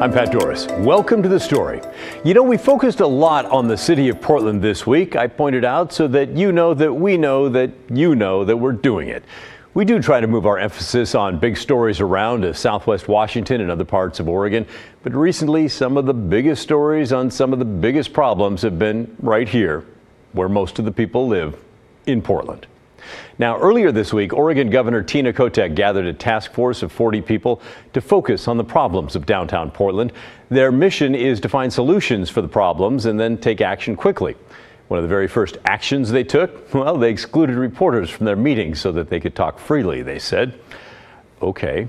I'm Pat Doris. Welcome to The Story. You know, we focused a lot on the city of Portland this week. I pointed out so that you know that we know that you know that we're doing it. We do try to move our emphasis on big stories around Southwest Washington and other parts of Oregon. But recently, some of the biggest stories on some of the biggest problems have been right here, where most of the people live, in Portland. Now, earlier this week, Oregon Governor Tina Kotek gathered a task force of 40 people to focus on the problems of downtown Portland. Their mission is to find solutions for the problems and then take action quickly. One of the very first actions they took, well, they excluded reporters from their meetings so that they could talk freely, they said. Okay.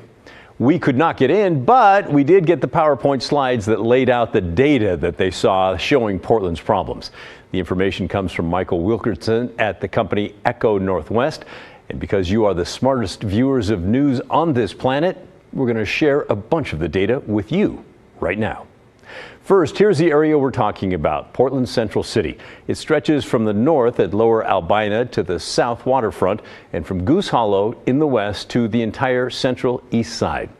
We could not get in, but we did get the PowerPoint slides that laid out the data that they saw showing Portland's problems. The information comes from Michael Wilkerson at the company Echo Northwest. And because you are the smartest viewers of news on this planet, we're going to share a bunch of the data with you right now. First, here's the area we're talking about, Portland's Central City. It stretches from the north at Lower Albina to the south waterfront and from Goose Hollow in the west to the entire central east side.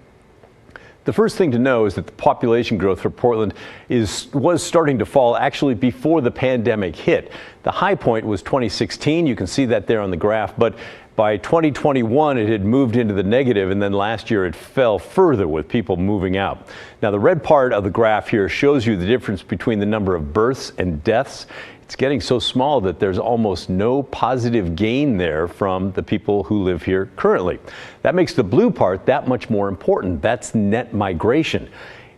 The first thing to know is that the population growth for Portland was starting to fall actually before the pandemic hit. The high point was 2016. You can see that there on the graph, but by 2021, it had moved into the negative, and then last year it fell further with people moving out. Now, the red part of the graph here shows you the difference between the number of births and deaths. It's getting so small that there's almost no positive gain there from the people who live here currently. That makes the blue part that much more important. That's net migration.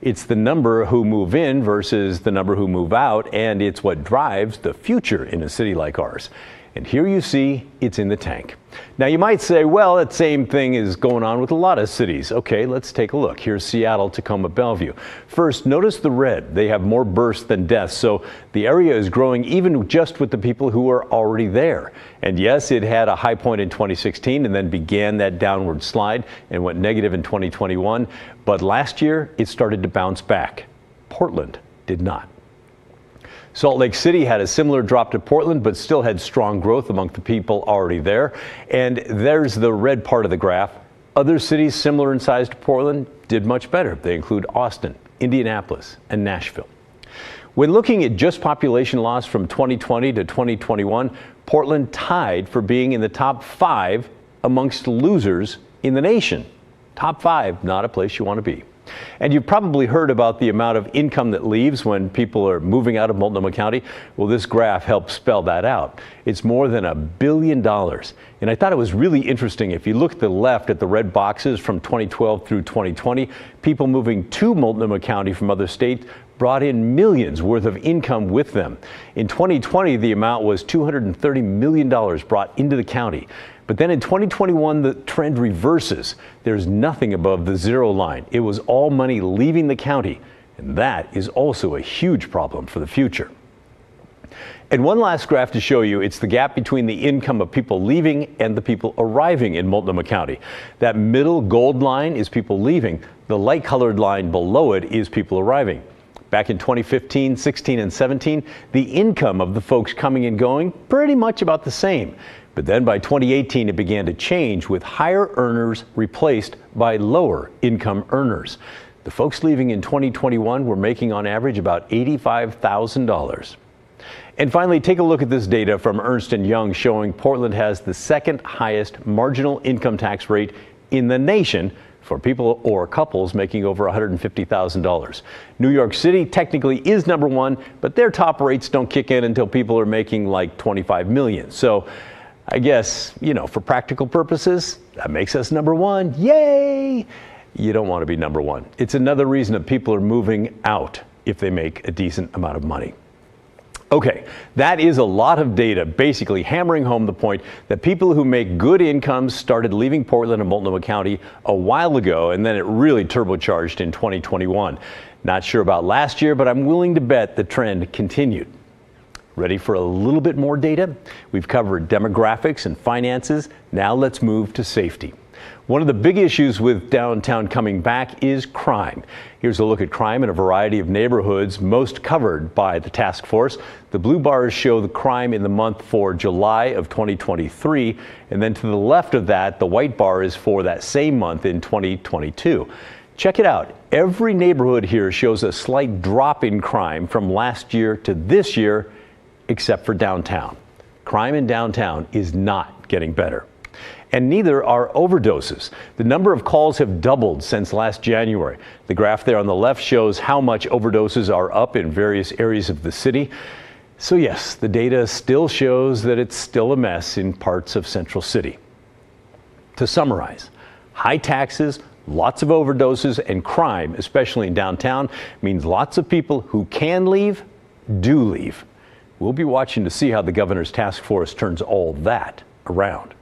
It's the number who move in versus the number who move out, and it's what drives the future in a city like ours. And here you see it's in the tank. Now you might say, well, that same thing is going on with a lot of cities. Okay, let's take a look. Here's Seattle, Tacoma, Bellevue. First, notice the red. They have more births than deaths, so the area is growing even just with the people who are already there. And yes, it had a high point in 2016 and then began that downward slide and went negative in 2021. But last year, it started to bounce back. Portland did not. Salt Lake City had a similar drop to Portland, but still had strong growth among the people already there. And there's the red part of the graph. Other cities similar in size to Portland did much better. They include Austin, Indianapolis, and Nashville. When looking at just population loss from 2020 to 2021, Portland tied for being in the top 5 amongst losers in the nation. Top 5, not a place you want to be. And you've probably heard about the amount of income that leaves when people are moving out of Multnomah County. Well, this graph helps spell that out. It's more than $1 billion. And I thought it was really interesting. If you look at the left at the red boxes from 2012 through 2020, people moving to Multnomah County from other states brought in millions worth of income with them. In 2020, the amount was $230 million brought into the county. But then in 2021, the trend reverses. There's nothing above the zero line. It was all money leaving the county. And that is also a huge problem for the future. And one last graph to show you, it's the gap between the income of people leaving and the people arriving in Multnomah County. That middle gold line is people leaving. The light colored line below it is people arriving. Back in 2015, 16, and 17, the income of the folks coming and going pretty much about the same. But then by 2018, it began to change with higher earners replaced by lower income earners. The folks leaving in 2021 were making on average about $85,000. And finally, take a look at this data from Ernst & Young showing Portland has the second highest marginal income tax rate in the nation for people or couples making over $150,000. New York City technically is number 1, but their top rates don't kick in until people are making like $25 million. So I guess, you know, for practical purposes, that makes us number 1. Yay! You don't want to be number 1. It's another reason that people are moving out if they make a decent amount of money. Okay, that is a lot of data, basically hammering home the point that people who make good incomes started leaving Portland and Multnomah County a while ago, and then it really turbocharged in 2021. Not sure about last year, but I'm willing to bet the trend continued. Ready for a little bit more data? We've covered demographics and finances. Now let's move to safety. One of the big issues with downtown coming back is crime. Here's a look at crime in a variety of neighborhoods most covered by the task force. The blue bars show the crime in the month for July of 2023, and then to the left of that, the white bar is for that same month in 2022. Check it out. Every neighborhood here shows a slight drop in crime from last year to this year, except for downtown. Crime in downtown is not getting better. And neither are overdoses. The number of calls have doubled since last January. The graph there on the left shows how much overdoses are up in various areas of the city. So yes, the data still shows that it's still a mess in parts of Central City. To summarize, high taxes, lots of overdoses, and crime, especially in downtown, means lots of people who can leave, do leave. We'll be watching to see how the governor's task force turns all that around.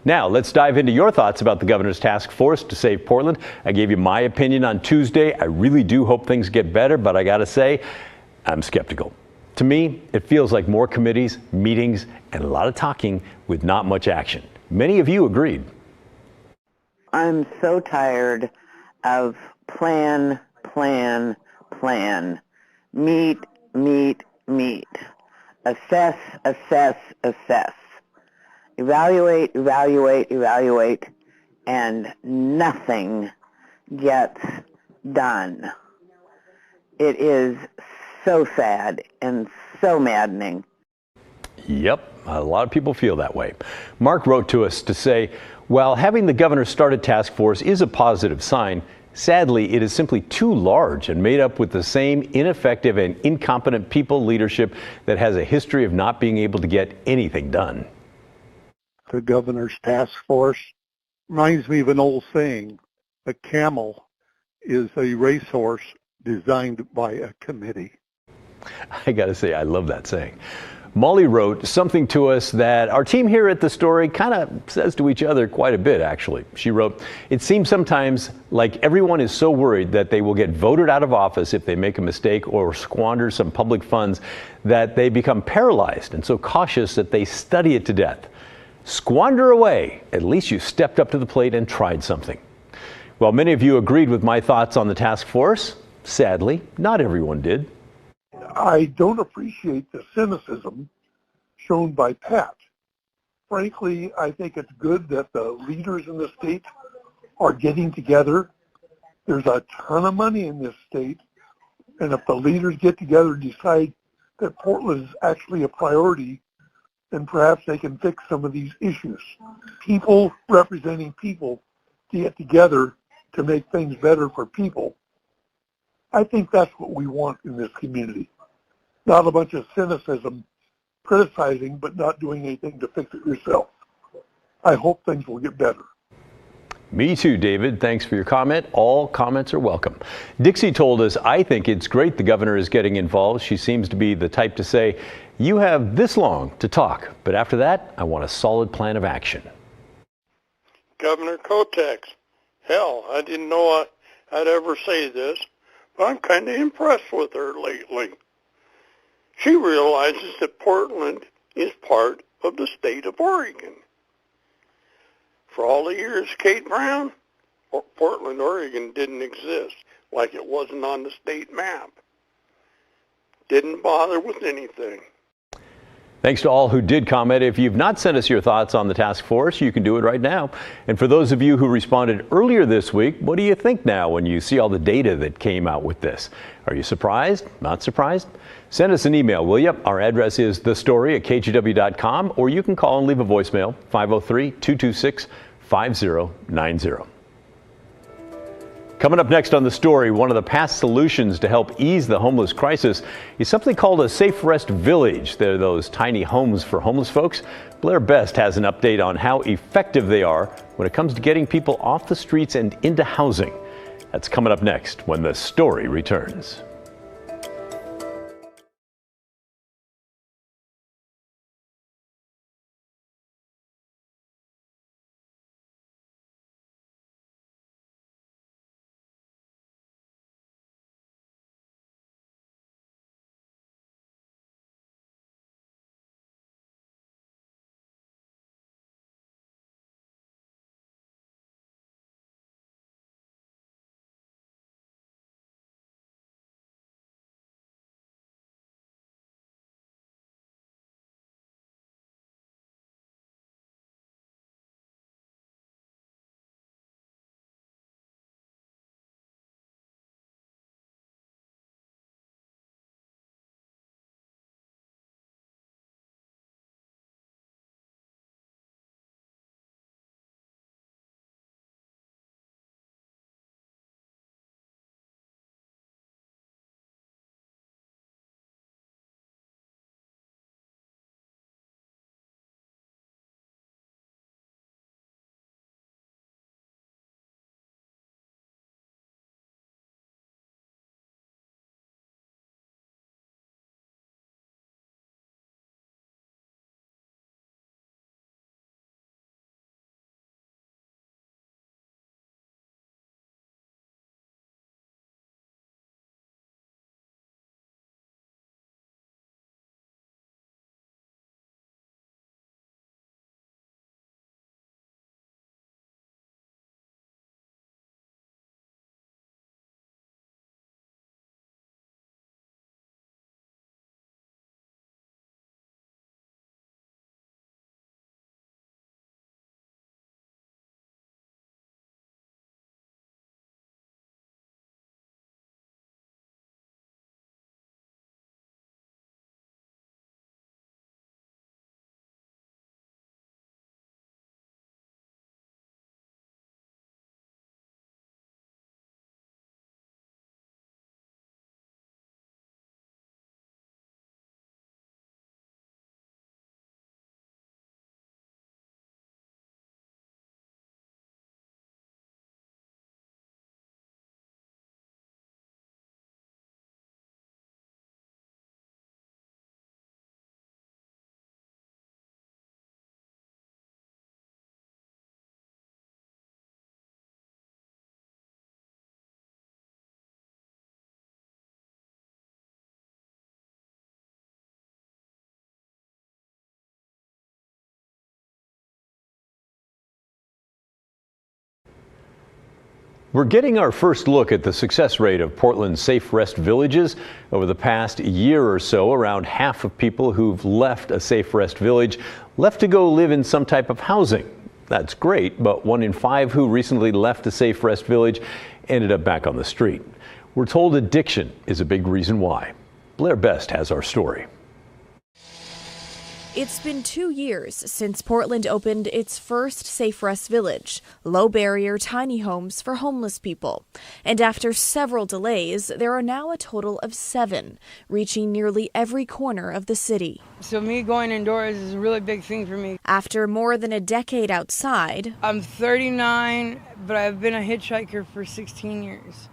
Now, let's dive into your thoughts about the governor's task force to save Portland. I gave you my opinion on Tuesday. I really do hope things get better, but I got to say, I'm skeptical. To me, it feels like more committees, meetings, and a lot of talking with not much action. Many of you agreed. I'm so tired of plan, plan, plan. Meet, meet, meet. Assess, assess, assess. Evaluate, evaluate, evaluate, and nothing gets done. It is so sad and so maddening. Yep, a lot of people feel that way. Mark wrote to us to say, while having the governor start a task force is a positive sign, sadly, it is simply too large and made up with the same ineffective and incompetent people leadership that has a history of not being able to get anything done. The governor's task force reminds me of an old saying, a camel is a racehorse designed by a committee. I gotta say, I love that saying. Molly wrote something to us that our team here at The Story kind of says to each other quite a bit, actually. She wrote, it seems sometimes like everyone is so worried that they will get voted out of office if they make a mistake or squander some public funds that they become paralyzed and so cautious that they study it to death. Squander away. At least you stepped up to the plate and tried something. Well, many of you agreed with my thoughts on the task force. Sadly, not everyone did. I don't appreciate the cynicism shown by Pat. Frankly, I think it's good that the leaders in the state are getting together. There's a ton of money in this state, and if the leaders get together and decide that Portland is actually a priority, then perhaps they can fix some of these issues. People representing people to get together to make things better for people. I think that's what we want in this community. Not a bunch of cynicism, criticizing, but not doing anything to fix it yourself. I hope things will get better. Me too, David. Thanks for your comment. All comments are welcome. Dixie told us, I think it's great the governor is getting involved. She seems to be the type to say, you have this long to talk, but after that, I want a solid plan of action. Governor Kotek, hell, I didn't know I'd ever say this, but I'm kind of impressed with her lately. She realizes that Portland is part of the state of Oregon. For all the years Kate Brown, Portland, Oregon didn't exist, like it wasn't on the state map. Didn't bother with anything. Thanks to all who did comment. If you've not sent us your thoughts on the task force, you can do it right now. And for those of you who responded earlier this week, what do you think now when you see all the data that came out with this? Are you surprised? Not surprised? Send us an email, will you? Our address is thestory@kgw.com, or you can call and leave a voicemail, 503-226-5090. Coming up next on The Story, one of the past solutions to help ease the homeless crisis is something called a Safe Rest Village. They're those tiny homes for homeless folks. Blair Best has an update on how effective they are when it comes to getting people off the streets and into housing. That's coming up next when The Story returns. We're getting our first look at the success rate of Portland's Safe Rest Villages. Over the past year or so, around half of people who've left a Safe Rest Village left to go live in some type of housing. That's great, but 1 in 5 who recently left a Safe Rest Village ended up back on the street. We're told addiction is a big reason why. Blair Best has our story. It's been 2 years since Portland opened its first Safe Rest Village, low-barrier tiny homes for homeless people. And after several delays, there are now a total of 7, reaching nearly every corner of the city. So me going indoors is a really big thing for me. After more than a decade outside, I'm 39, but I've been a hitchhiker for 16 years.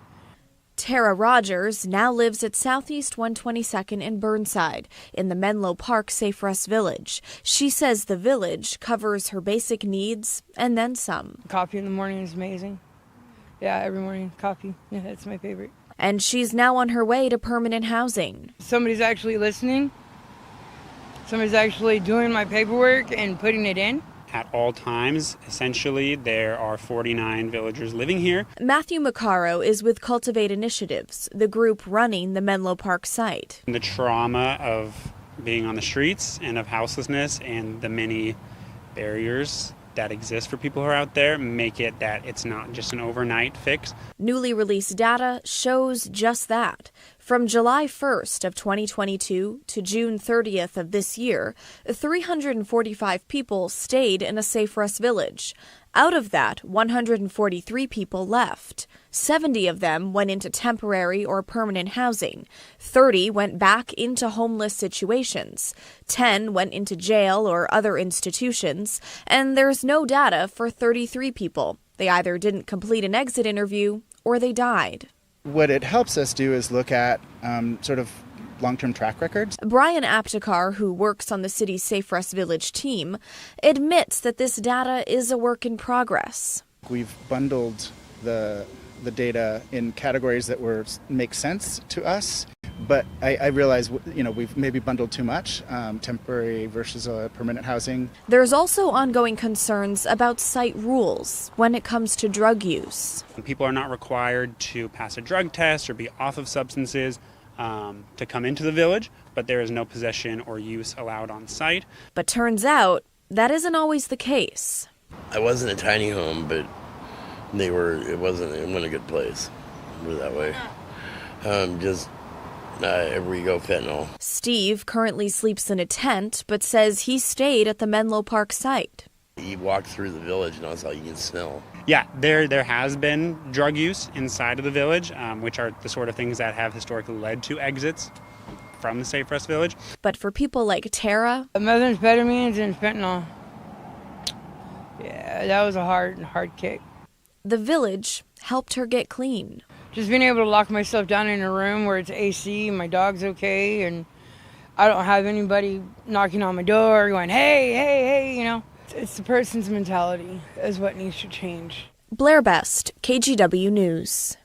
Tara Rogers now lives at Southeast 122nd in Burnside in the Menlo Park Safe Rest Village. She says the village covers her basic needs and then some. Coffee in the morning is amazing. Yeah, every morning, coffee. Yeah, that's my favorite. And she's now on her way to permanent housing. Somebody's actually listening. Somebody's actually doing my paperwork and putting it in. At all times, essentially, there are 49 villagers living here. Matthew Macaro is with Cultivate Initiatives, the group running the Menlo Park site. The trauma of being on the streets and of houselessness and the many barriers that exist for people who are out there make it that it's not just an overnight fix. Newly released data shows just that. From July 1st of 2022 to June 30th of this year, 345 people stayed in a Safe Rest Village. Out of that, 143 people left. 70 of them went into temporary or permanent housing. 30 went back into homeless situations. 10 went into jail or other institutions. And there's no data for 33 people. They either didn't complete an exit interview or they died. What it helps us do is look at sort of long-term track records. Brian Aptekar, who works on the city's Safe Rest Village team, admits that this data is a work in progress. We've bundled the data in categories that make sense to us, but I realize we've maybe bundled too much, temporary versus permanent housing. There's also ongoing concerns about site rules when it comes to drug use. People are not required to pass a drug test or be off of substances to come into the village, but there is no possession or use allowed on site. But turns out that isn't always the case. I was in a tiny home, but it wasn't a good place, put it that way. Everywhere you go, fentanyl. Steve currently sleeps in a tent, but says he stayed at the Menlo Park site. You walk through the village and that's all you can smell. Yeah, there has been drug use inside of the village, which are the sort of things that have historically led to exits from the Safe Rest Village. But for people like Tara, methamphetamines and fentanyl. Yeah, that was a hard kick. the village helped her get clean. Just being able to lock myself down in a room where it's AC, my dog's okay, and I don't have anybody knocking on my door going, hey, you know. It's the person's mentality is what needs to change. Blair Best, KGW News.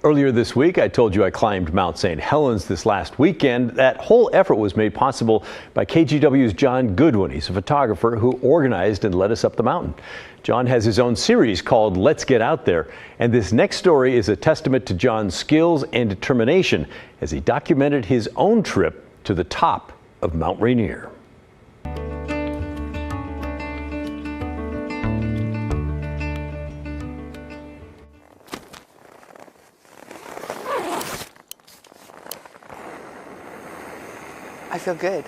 Earlier this week, I told you I climbed Mount St. Helens this last weekend. That whole effort was made possible by KGW's John Goodwin. He's a photographer who organized and led us up the mountain. John has his own series called Let's Get Out There. And this next story is a testament to John's skills and determination as he documented his own trip to the top of Mount Rainier. I feel good.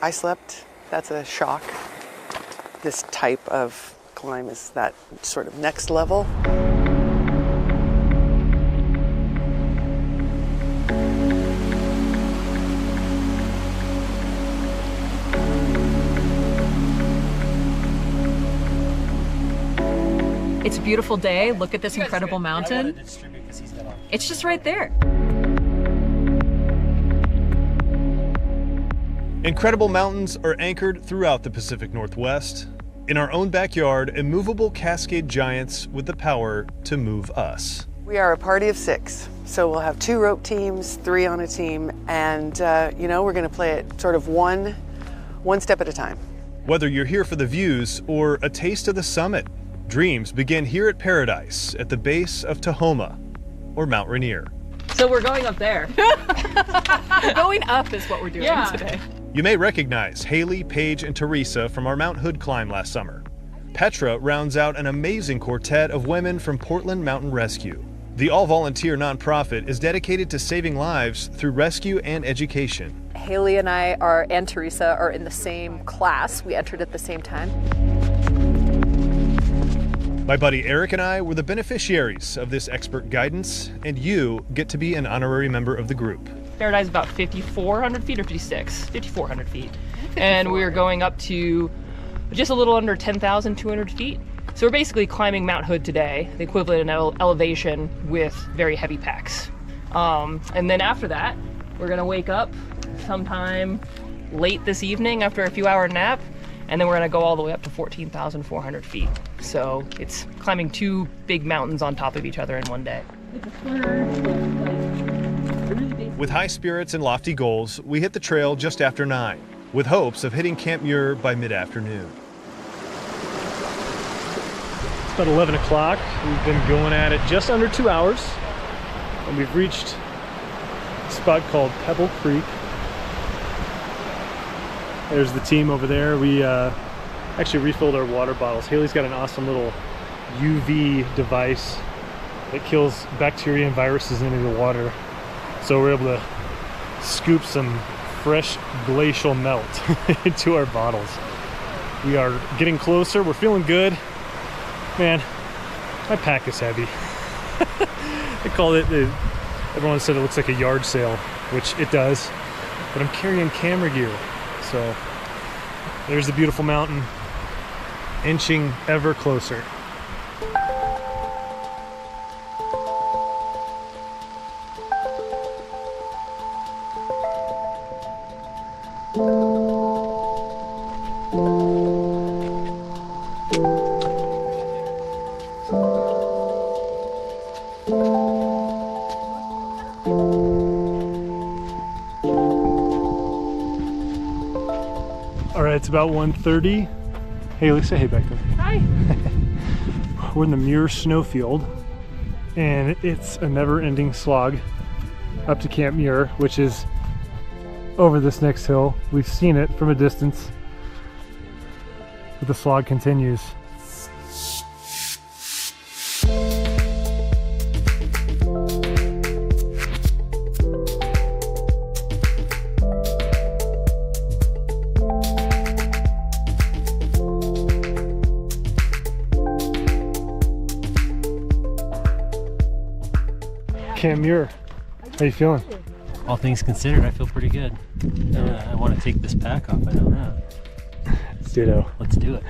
I slept. That's a shock. This type of climb is that sort of next level. It's a beautiful day. Look at this incredible mountain. It's just right there. Incredible mountains are anchored throughout the Pacific Northwest. In our own backyard, immovable cascade giants with the power to move us. We are a party of 6, so we'll have 2 rope teams, 3 on a team, and we're going to play it sort of one step at a time. Whether you're here for the views or a taste of the summit, dreams begin here at Paradise at the base of Tahoma or Mount Rainier. So we're going up there. Going up is what we're doing today. You may recognize Haley, Paige, and Teresa from our Mount Hood climb last summer. Petra rounds out an amazing quartet of women from Portland Mountain Rescue. The all-volunteer nonprofit is dedicated to saving lives through rescue and education. Haley and I and Teresa are in the same class. We entered at the same time. My buddy Eric and I were the beneficiaries of this expert guidance, and you get to be an honorary member of the group. Paradise is about 5,400 feet or 5,400 feet. And we are going up to just a little under 10,200 feet. So we're basically climbing Mount Hood today, the equivalent in elevation with very heavy packs. And then after that, we're gonna wake up sometime late this evening after a few hour nap, and then we're gonna go all the way up to 14,400 feet. So it's climbing 2 big mountains on top of each other in one day. With high spirits and lofty goals, we hit the trail just after 9, with hopes of hitting Camp Muir by mid-afternoon. It's about 11 o'clock. We've been going at it just under 2 hours, and we've reached a spot called Pebble Creek. There's the team over there. We actually refilled our water bottles. Haley's got an awesome little UV device that kills bacteria and viruses into the water. So we're able to scoop some fresh glacial melt into our bottles. We are getting closer. We're feeling good. Man, my pack is heavy. I call it, everyone said it looks like a yard sale, which it does, but I'm carrying camera gear. So there's the beautiful mountain, inching ever closer. All right, it's about 1:30. Haley, say hey back there. Hi. We're in the Muir snowfield, and it's a never-ending slog up to Camp Muir, which is over this next hill. We've seen it from a distance, but the slog continues. Camp Muir, how you feeling? All things considered, I feel pretty good. I want to take this pack off, I know that. Ditto. Let's do it.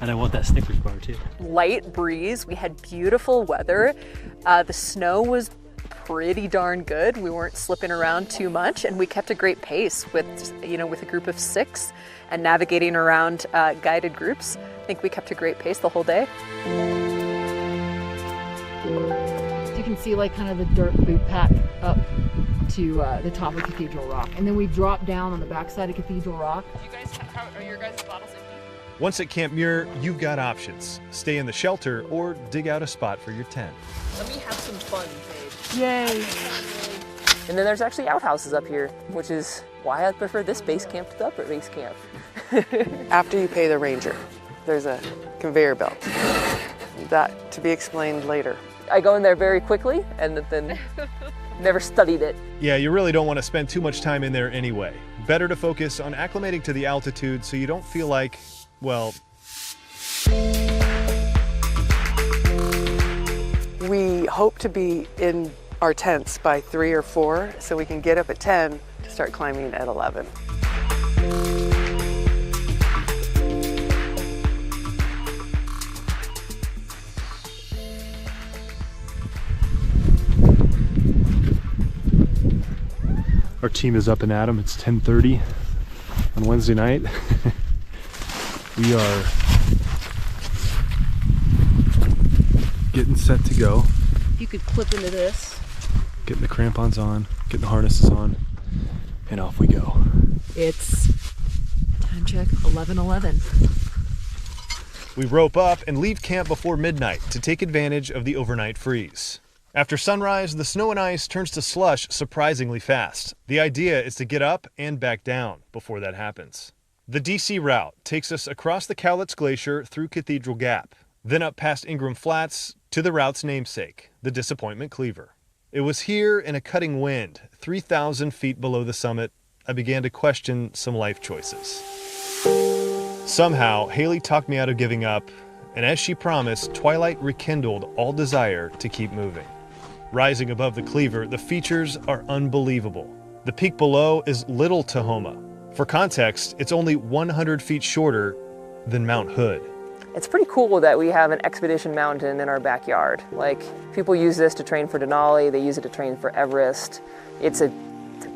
And I want that Snickers bar too. Light breeze, we had beautiful weather. The snow was pretty darn good. We weren't slipping around too much, and we kept a great pace with a group of 6 and navigating around guided groups. I think we kept a great pace the whole day. Taking can see like kind of the dirt boot pack up to the top of Cathedral Rock. And then we drop down on the backside of Cathedral Rock. Do you guys are your guys' bottles empty? Once at Camp Muir, you've got options. Stay in the shelter or dig out a spot for your tent. Let me have some fun, Paige. Yay! And then there's actually outhouses up here, which is why I prefer this base camp to the upper base camp. After you pay the ranger, there's a conveyor belt. That to be explained later. I go in there very quickly and then never studied it. Yeah, you really don't want to spend too much time in there anyway. Better to focus on acclimating to the altitude so you don't feel like, well... We hope to be in our tents by 3 or 4 so we can get up at 10 to start climbing at 11. Our team is up and at 'em. It's 10:30 on Wednesday night. We are getting set to go. You could clip into this. Getting the crampons on, getting the harnesses on, and off we go. It's time check 11:11. We rope up and leave camp before midnight to take advantage of the overnight freeze. After sunrise, the snow and ice turns to slush surprisingly fast. The idea is to get up and back down before that happens. The DC route takes us across the Cowlitz Glacier through Cathedral Gap, then up past Ingram Flats to the route's namesake, the Disappointment Cleaver. It was here in a cutting wind, 3,000 feet below the summit, I began to question some life choices. Somehow, Haley talked me out of giving up, and as she promised, twilight rekindled all desire to keep moving. Rising above the Cleaver, the features are unbelievable. The peak below is Little Tahoma. For context, it's only 100 feet shorter than Mount Hood. It's pretty cool that we have an expedition mountain in our backyard. Like, people use this to train for Denali, they use it to train for Everest. It's a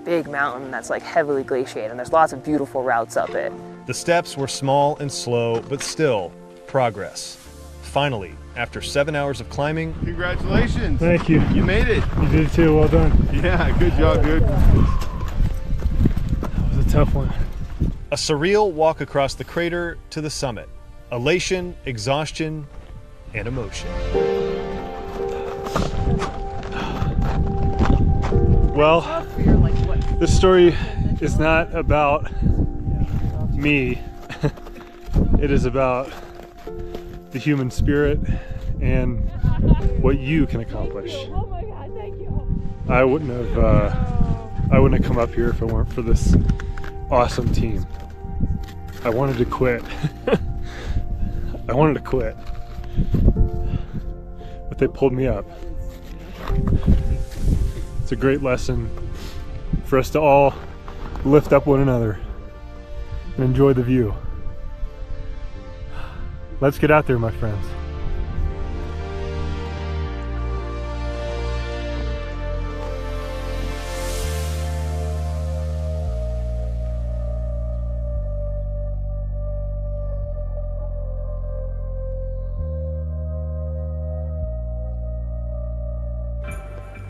big mountain that's like heavily glaciated, and there's lots of beautiful routes up it. The steps were small and slow, but still progress. Finally, after 7 hours of climbing... Congratulations! Thank you. You made it. You did it too, well done. Yeah, good job, dude. That was a tough one. A surreal walk across the crater to the summit. Elation, exhaustion, and emotion. Well, this story is not about me. It is about the human spirit and what you can accomplish. I wouldn't have come up here if it weren't for this awesome team. I wanted to quit. I wanted to quit, but they pulled me up. It's a great lesson for us to all lift up one another and enjoy the view. Let's get out there, my friends.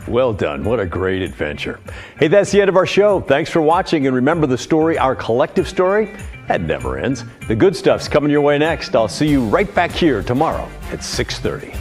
Well done. What a great adventure. Hey, that's the end of our show. Thanks for watching. And remember the story, our collective story, that never ends. The good stuff's coming your way next. I'll see you right back here tomorrow at 6:30.